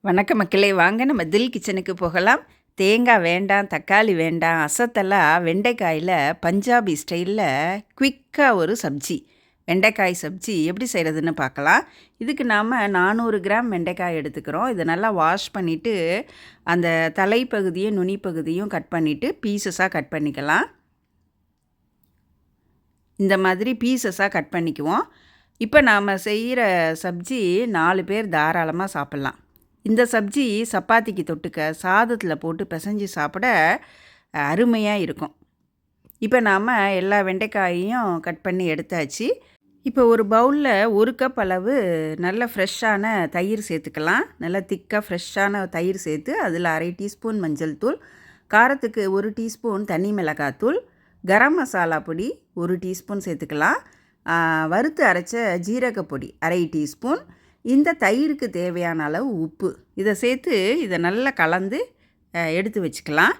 வணக்கம் மக்களே, வாங்க நம்ம தில் கிச்சனுக்கு போகலாம். தேங்காய் வேண்டாம், தக்காளி வேண்டாம், அசத்தலாக வெண்டைக்காயில் பஞ்சாபி ஸ்டைலில் குயிக்காக ஒரு சப்ஜி, வெண்டைக்காய் சப்ஜி எப்படி செய்கிறதுன்னு பார்க்கலாம். இதுக்கு நாம் 400 கிராம் வெண்டைக்காய் எடுத்துக்கிறோம். இதை நல்லா வாஷ் பண்ணிவிட்டு அந்த தலைப்பகுதியும் நுனி பகுதியும் கட் பண்ணிவிட்டு பீசஸாக கட் பண்ணிக்கலாம். இந்த மாதிரி பீசஸாக கட் பண்ணிக்குவோம். இப்போ நாம் செய்கிற சப்ஜி 4 பேர் தாராளமாக சாப்பிட்லாம். இந்த சப்ஜி சப்பாத்திக்கு தொட்டுக்க சாதத்தில் போட்டு பிசைஞ்சு சாப்பிட அருமையாக இருக்கும். இப்போ நாம் எல்லா வெண்டைக்காயையும் கட் பண்ணி எடுத்தாச்சு. இப்போ ஒரு பவுலில் 1 கப் அளவு நல்ல ஃப்ரெஷ்ஷான தயிர் சேர்த்துக்கலாம். நல்லா திக்காக ஃப்ரெஷ்ஷான தயிர் சேர்த்து அதில் 1/2 டீஸ்பூன் மஞ்சள் தூள், காரத்துக்கு 1 டீஸ்பூன் தனி மிளகாத்தூள், கரம் மசாலா பொடி 1 டீஸ்பூன் சேர்த்துக்கலாம். வறுத்து அரைச்ச ஜீரகப்பொடி 1/2 டீஸ்பூன், இந்த தயிருக்கு தேவையான அளவு உப்பு, இதை சேர்த்து இதை நல்லா கலந்து எடுத்து வச்சுக்கலாம்.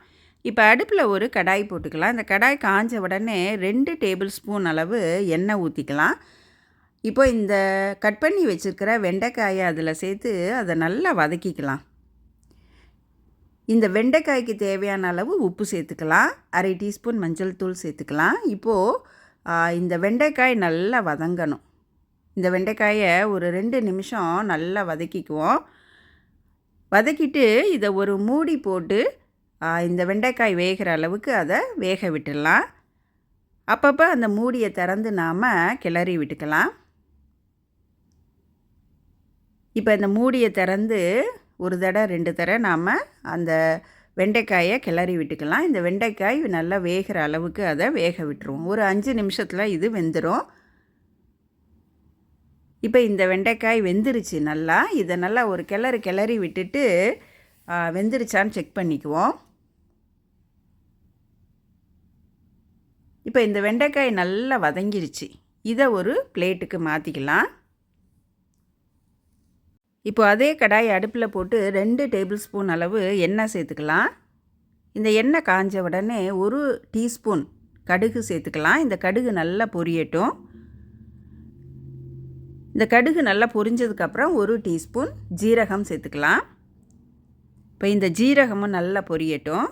இப்போ அடுப்பில் ஒரு கடாய் போட்டுக்கலாம். இந்த கடாய் காஞ்ச உடனே 2 டேபிள் ஸ்பூன் அளவு எண்ணெய் ஊற்றிக்கலாம். இப்போ இந்த கட் பண்ணி வச்சுருக்கிற வெண்டைக்காயை அதில் சேர்த்து அதை நல்லா வதக்கிக்கலாம். இந்த வெண்டைக்காய்க்கு தேவையான அளவு உப்பு சேர்த்துக்கலாம். 1/2 டீஸ்பூன் மஞ்சள் தூள் சேர்த்துக்கலாம். இப்போது இந்த வெண்டைக்காய் நல்லா வதங்கணும். இந்த வெண்டைக்காயை ஒரு 2 நிமிஷம் நல்லா வதக்கிக்குவோம். வதக்கிட்டு இதை ஒரு மூடி போட்டு இந்த வெண்டைக்காய் வேகிற அளவுக்கு அதை வேக விட்டுடலாம். அப்பப்போ அந்த மூடியை திறந்து நாம் கிளறி விட்டுக்கலாம். இப்போ இந்த மூடியை திறந்து ஒரு தடவை 2 தடவை நாம் அந்த வெண்டைக்காயை கிளறி விட்டுக்கலாம். இந்த வெண்டைக்காய் நல்லா வேகிற அளவுக்கு அதை வேக விட்டுருவோம். ஒரு 5 நிமிஷத்தில் இது வெந்துடும். இப்போ இந்த வெண்டைக்காய் வெந்துருச்சு நல்லா. இதை நல்லா ஒரு கிளறி விட்டுட்டு வெந்துருச்சான்னு செக் பண்ணிக்குவோம். இப்போ இந்த வெண்டைக்காய் நல்லா வதங்கிருச்சு. இதை ஒரு பிளேட்டுக்கு மாற்றிக்கலாம். இப்போ அதே கடாய் அடுப்பில் போட்டு 2 டேபிள் ஸ்பூன் அளவு எண்ணெய் சேர்த்துக்கலாம். இந்த எண்ணெய் காஞ்ச உடனே 1 டீஸ்பூன் கடுகு சேர்த்துக்கலாம். இந்த கடுகு நல்லா பொரியட்டும். இந்த கடுகு நல்லா பொரிஞ்சதுக்கப்புறம் 1 டீஸ்பூன் ஜீரகம் சேர்த்துக்கலாம். இப்போ இந்த ஜீரகமும் நல்லா பொரியட்டும்.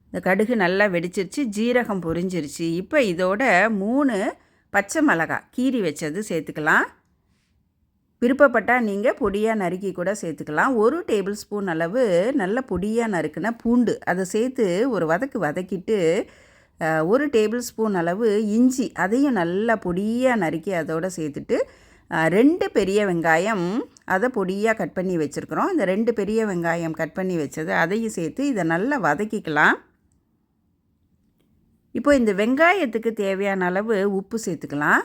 இந்த கடுகு நல்லா வெடிச்சிருச்சு, ஜீரகம் பொரிஞ்சிருச்சு. இப்போ இதோட 3 பச்சை மிளகாய் கீறி வச்சது சேர்த்துக்கலாம். விருப்பப்பட்டால் நீங்கள் பொடியாக நறுக்கி கூட சேர்த்துக்கலாம். 1 டேபிள் ஸ்பூன் அளவு நல்ல பொடியாக நறுக்குன பூண்டு அதை சேர்த்து ஒரு வதக்கிட்டு 1 டேபிள் ஸ்பூன் அளவு இஞ்சி அதையும் நல்லா பொடியாக நறுக்கி அதோடு சேர்த்துட்டு 2 பெரிய வெங்காயம் அதை பொடியாக கட் பண்ணி வச்சுருக்குறோம். இந்த 2 பெரிய வெங்காயம் கட் பண்ணி வச்சது அதையும் சேர்த்து இதை நல்லா வதக்கிக்கலாம். இப்போ இந்த வெங்காயத்துக்கு தேவையான அளவு உப்பு சேர்த்துக்கலாம்.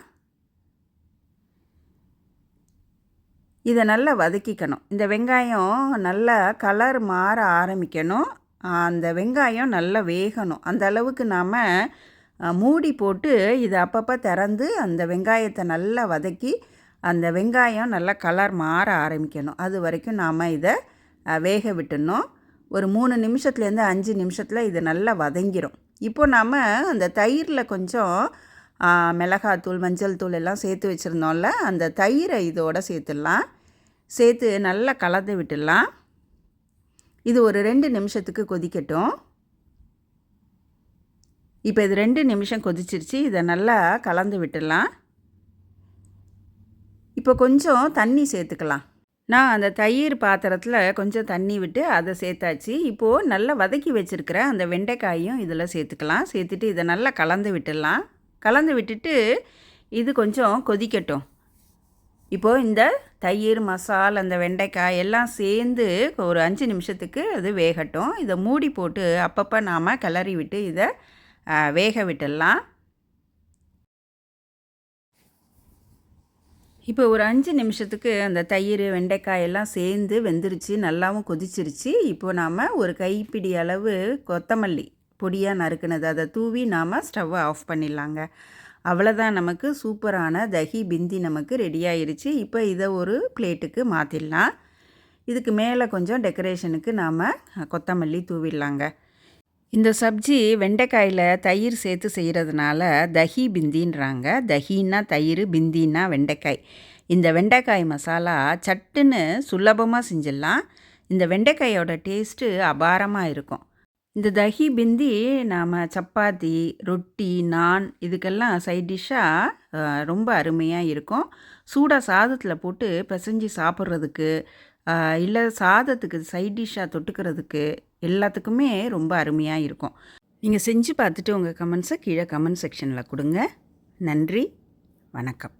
இதை நல்லா வதக்கிக்கணும். இந்த வெங்காயம் நல்லா கலர் மாற ஆரம்பிக்கணும். அந்த வெங்காயம் நல்லா வேகணும். அந்த அளவுக்கு நாம் மூடி போட்டு இதை அப்பப்போ திறந்து அந்த வெங்காயத்தை நல்லா வதக்கி அந்த வெங்காயம் நல்லா கலர் மாற ஆரம்பிக்கணும். அது வரைக்கும் நாம் இதை வேக விட்டுடணும். ஒரு 3 நிமிஷத்துலேருந்து 5 நிமிஷத்தில் இது நல்லா வதங்கிடும். இப்போது நாம் அந்த தயிரில் கொஞ்சம் மிளகாத்தூள் மஞ்சள் தூள் எல்லாம் சேர்த்து வச்சுருந்தோம்ல, அந்த தயிரை இதோடு சேர்த்துடலாம். சேர்த்து நல்லா கலந்து விட்டுடலாம். இது ஒரு 2 நிமிஷத்துக்கு கொதிக்கட்டும். இப்போ இது 2 நிமிஷம் கொதிச்சிருச்சு. இதை நல்லா கலந்து விட்டுடலாம். இப்போ கொஞ்சம் தண்ணி சேர்த்துக்கலாம். நான் அந்த தயிர் பாத்திரத்தில் கொஞ்சம் தண்ணி விட்டு அதை சேர்த்தாச்சு. இப்போது நல்லா வதக்கி வச்சுருக்கிற அந்த வெண்டைக்காயும் இதில் சேர்த்துக்கலாம். சேர்த்துட்டு இதை நல்லா கலந்து விட்டுடலாம். கலந்து விட்டுட்டு இது கொஞ்சம் கொதிக்கட்டும். இப்போது இந்த தயிர் மசால் அந்த வெண்டைக்காய் எல்லாம் சேர்ந்து ஒரு 5 நிமிஷத்துக்கு அது வேகட்டும். இதை மூடி போட்டு அப்பப்போ நாம் கிளறி விட்டு இதை வேக விட்டுடலாம். இப்போ ஒரு 5 நிமிஷத்துக்கு அந்த தயிர் வெண்டைக்காய் எல்லாம் சேர்ந்து வெந்துருச்சு, நல்லாவும் கொதிச்சிருச்சு. இப்போது நாம் ஒரு கைப்பிடி அளவு கொத்தமல்லி பொடியாக நறுக்குனது அதை தூவி நாம் ஸ்டவ்வை ஆஃப் பண்ணிடலாங்க. அவ்வளோதான், நமக்கு சூப்பரான தஹி பிந்தி நமக்கு ரெடி ஆயிருச்சு. இப்போ இதை ஒரு பிளேட்டுக்கு மாற்றிடலாம். இதுக்கு மேலே கொஞ்சம் டெக்கரேஷனுக்கு நாம் கொத்தமல்லி தூவிடலாங்க. இந்த சப்ஜி வெண்டைக்காயில் தயிர் சேர்த்து செய்கிறதுனால தஹி பிந்தின்றாங்க. தஹின்னா தயிர், பிந்தின்னா வெண்டைக்காய். இந்த வெண்டைக்காய் மசாலா சட்டுன்னு சுலபமாக செஞ்சிடலாம். இந்த வெண்டைக்காயோட டேஸ்ட்டு அபாரமாக இருக்கும். இந்த தஹி பிந்தி நாம் சப்பாத்தி, ரொட்டி, நான் இதுக்கெல்லாம் சைட் டிஷ்ஷாக ரொம்ப அருமையாக இருக்கும். சூடாக சாதத்தில் போட்டு பிசைஞ்சு சாப்பிட்றதுக்கு, இல்லை சாதத்துக்கு சைட் டிஷ்ஷாக தொட்டுக்கிறதுக்கு எல்லாத்துக்குமே ரொம்ப அருமையாக இருக்கும். நீங்கள் செஞ்சு பார்த்துட்டு உங்கள் கமெண்ட்ஸை கீழே கமெண்ட் செக்ஷனில் கொடுங்க. நன்றி, வணக்கம்.